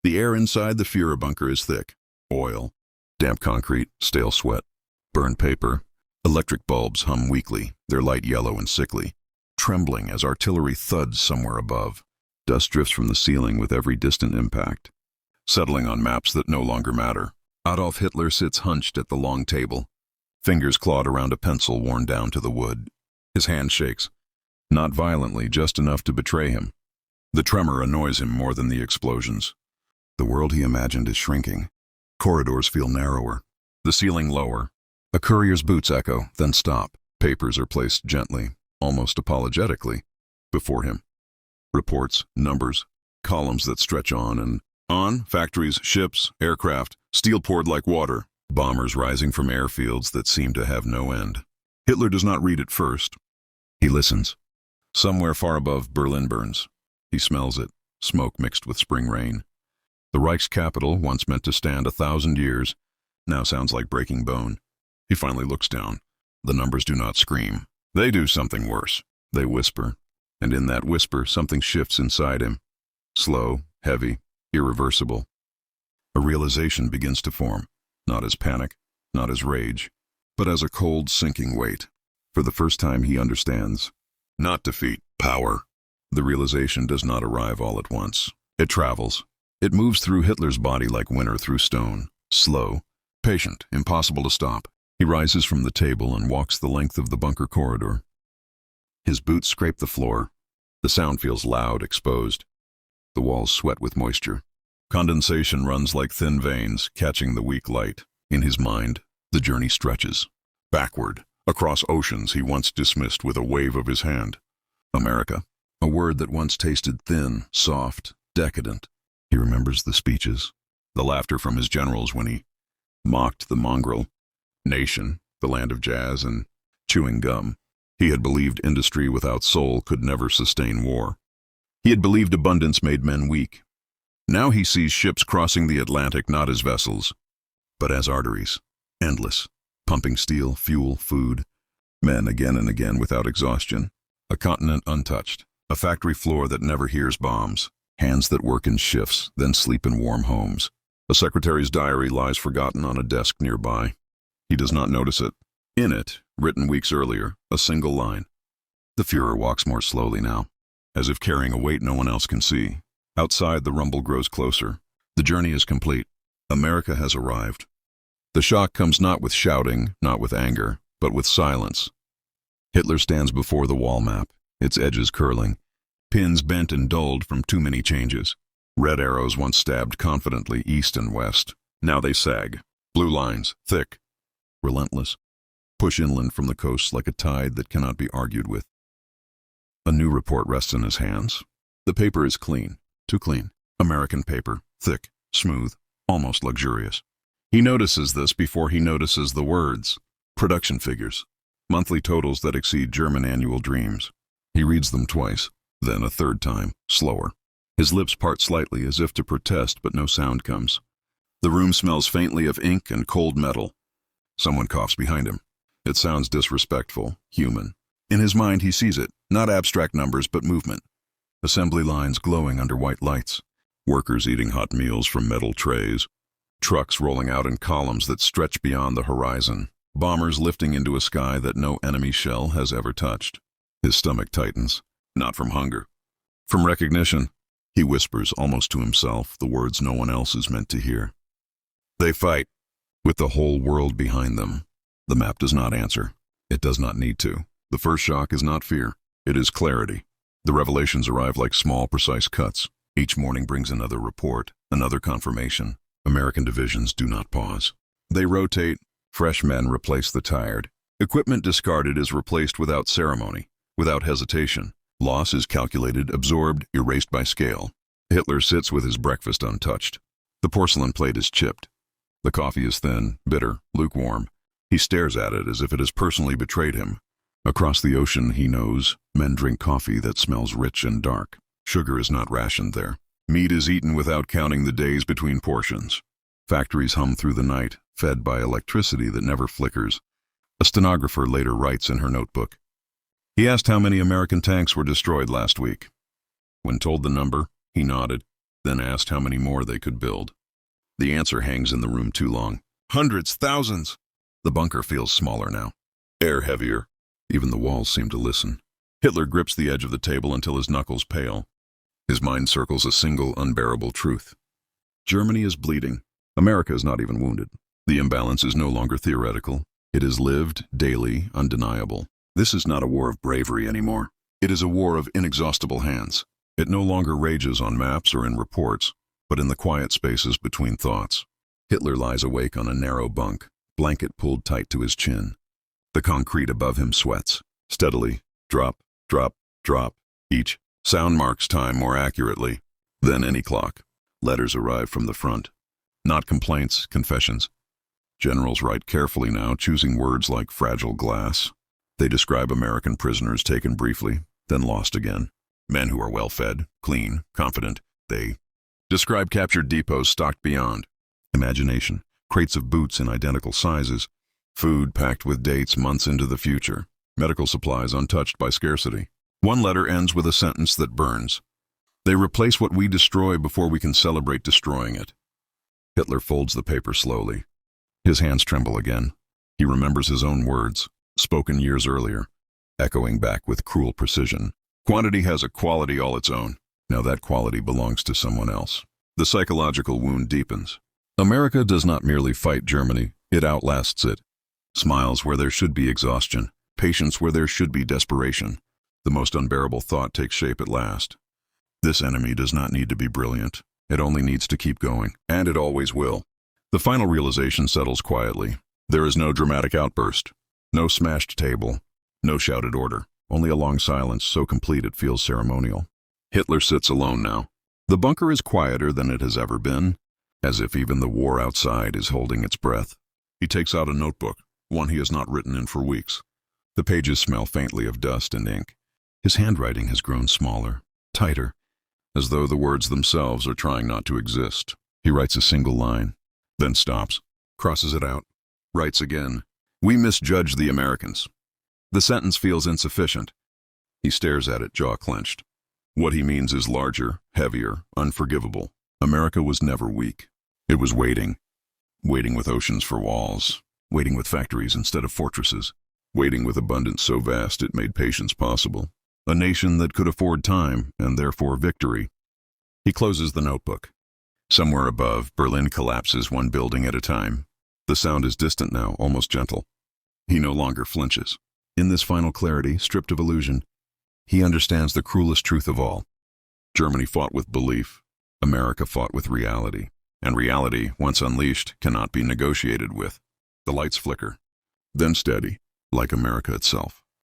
The air inside the Führerbunker is thick. Oil, damp concrete, stale sweat, burned paper. Electric bulbs hum weakly, their light yellow and sickly, trembling as artillery thuds somewhere above. Dust drifts from the ceiling with every distant impact, settling on maps that no longer matter. Adolf Hitler sits hunched at the long table, fingers clawed around a pencil worn down to the wood. His hand shakes, not violently, just enough to betray him. The tremor annoys him more than the explosions. The world he imagined is shrinking. Corridors feel narrower, the ceiling lower. A courier's boots echo, then stop. Papers are placed gently, almost apologetically, before him. Reports, numbers, columns that stretch on and on. Factories, ships, aircraft, steel poured like water. Bombers rising from airfields that seem to have no end. Hitler does not read it first. He listens. Somewhere far above, Berlin burns. He smells it, smoke mixed with spring rain. The Reich's capital, once meant to stand 1,000 years, now sounds like breaking bone. He finally looks down. The numbers do not scream. They do something worse. They whisper. And in that whisper, something shifts inside him. Slow, heavy, irreversible. A realization begins to form, not as panic, not as rage, but as a cold, sinking weight. For the first time he understands. Not defeat, power. The realization does not arrive all at once. It travels. It moves through Hitler's body like winter through stone. Slow, patient, impossible to stop. He rises from the table and walks the length of the bunker corridor. His boots scrape the floor. The sound feels loud, exposed. The walls sweat with moisture. Condensation runs like thin veins, catching the weak light. In his mind, the journey stretches. Backward, across oceans he once dismissed with a wave of his hand. America, a word that once tasted thin, soft, decadent. He remembers the speeches, the laughter from his generals when he mocked the mongrel. Nation, the land of jazz and chewing gum. He had believed industry without soul could never sustain war. He had believed abundance made men weak. Now he sees ships crossing the Atlantic not as vessels, but as arteries, endless, pumping steel, fuel, food, men again and again without exhaustion, a continent untouched, a factory floor that never hears bombs, hands that work in shifts, then sleep in warm homes. A secretary's diary lies forgotten on a desk nearby. He does not notice it. In it, written weeks earlier, a single line. The Führer walks more slowly now, as if carrying a weight no one else can see. Outside, the rumble grows closer. The journey is complete. America has arrived. The shock comes not with shouting, not with anger, but with silence. Hitler stands before the wall map, its edges curling, pins bent and dulled from too many changes. Red arrows once stabbed confidently east and west. Now they sag. Blue lines, thick, relentless, push inland from the coast like a tide that cannot be argued with. A new report rests in his hands. The paper is clean, too clean. American paper, thick, smooth, almost luxurious. He notices this before he notices the words. Production figures, monthly totals that exceed German annual dreams. He reads them twice, then a third time, slower. His lips part slightly as if to protest, but no sound comes. The room smells faintly of ink and cold metal. Someone coughs behind him. It sounds disrespectful, human. In his mind he sees it, not abstract numbers but movement. Assembly lines glowing under white lights. Workers eating hot meals from metal trays. Trucks rolling out in columns that stretch beyond the horizon. Bombers lifting into a sky that no enemy shell has ever touched. His stomach tightens, not from hunger, from recognition. He whispers almost to himself the words no one else is meant to hear. They fight, with the whole world behind them. The map does not answer. It does not need to. The first shock is not fear. It is clarity. The revelations arrive like small, precise cuts. Each morning brings another report, another confirmation. American divisions do not pause. They rotate. Fresh men replace the tired. Equipment discarded is replaced without ceremony, without hesitation. Loss is calculated, absorbed, erased by scale. Hitler sits with his breakfast untouched. The porcelain plate is chipped. The coffee is thin, bitter, lukewarm. He stares at it as if it has personally betrayed him. Across the ocean, he knows, men drink coffee that smells rich and dark. Sugar is not rationed there. Meat is eaten without counting the days between portions. Factories hum through the night, fed by electricity that never flickers. A stenographer later writes in her notebook. He asked how many American tanks were destroyed last week. When told the number, he nodded. then asked how many more they could build. The answer hangs in the room too long. Hundreds, thousands! The bunker feels smaller now. Air heavier. Even the walls seem to listen. Hitler grips the edge of the table until his knuckles pale. His mind circles a single, unbearable truth. Germany is bleeding. America is not even wounded. The imbalance is no longer theoretical. It is lived, daily, undeniable. This is not a war of bravery anymore. It is a war of inexhaustible hands. It no longer rages on maps or in reports, but in the quiet spaces between thoughts. Hitler lies awake on a narrow bunk, blanket pulled tight to his chin. The concrete above him sweats. Steadily, drop, drop, drop. Each sound marks time more accurately than any clock. Letters arrive from the front. Not complaints, confessions. Generals write carefully now, choosing words like fragile glass. They describe American prisoners taken briefly, then lost again. Men who are well-fed, clean, confident. They describe captured depots stocked beyond imagination, crates of boots in identical sizes, food packed with dates months into the future, medical supplies untouched by scarcity. One letter ends with a sentence that burns. They replace what we destroy before we can celebrate destroying it. Hitler folds the paper slowly. His hands tremble again. He remembers his own words, spoken years earlier, echoing back with cruel precision. Quantity has a quality all its own. Now that quality belongs to someone else. The psychological wound deepens. America does not merely fight Germany, it outlasts it. Smiles where there should be exhaustion, patience where there should be desperation. The most unbearable thought takes shape at last. This enemy does not need to be brilliant. It only needs to keep going, and it always will. The final realization settles quietly. There is no dramatic outburst, no smashed table, no shouted order, only a long silence so complete it feels ceremonial. Hitler sits alone now. The bunker is quieter than it has ever been, as if even the war outside is holding its breath. He takes out a notebook, one he has not written in for weeks. The pages smell faintly of dust and ink. His handwriting has grown smaller, tighter, as though the words themselves are trying not to exist. He writes a single line, then stops, crosses it out, writes again. We misjudged the Americans. The sentence feels insufficient. He stares at it, jaw clenched. What he means is larger, heavier, unforgivable. America was never weak. It was waiting. Waiting with oceans for walls. Waiting with factories instead of fortresses. Waiting with abundance so vast it made patience possible. A nation that could afford time, and therefore victory. He closes the notebook. Somewhere above, Berlin collapses one building at a time. The sound is distant now, almost gentle. He no longer flinches. In this final clarity, stripped of illusion, he understands the cruelest truth of all. Germany fought with belief. America fought with reality. And reality, once unleashed, cannot be negotiated with. The lights flicker, then steady, like America itself.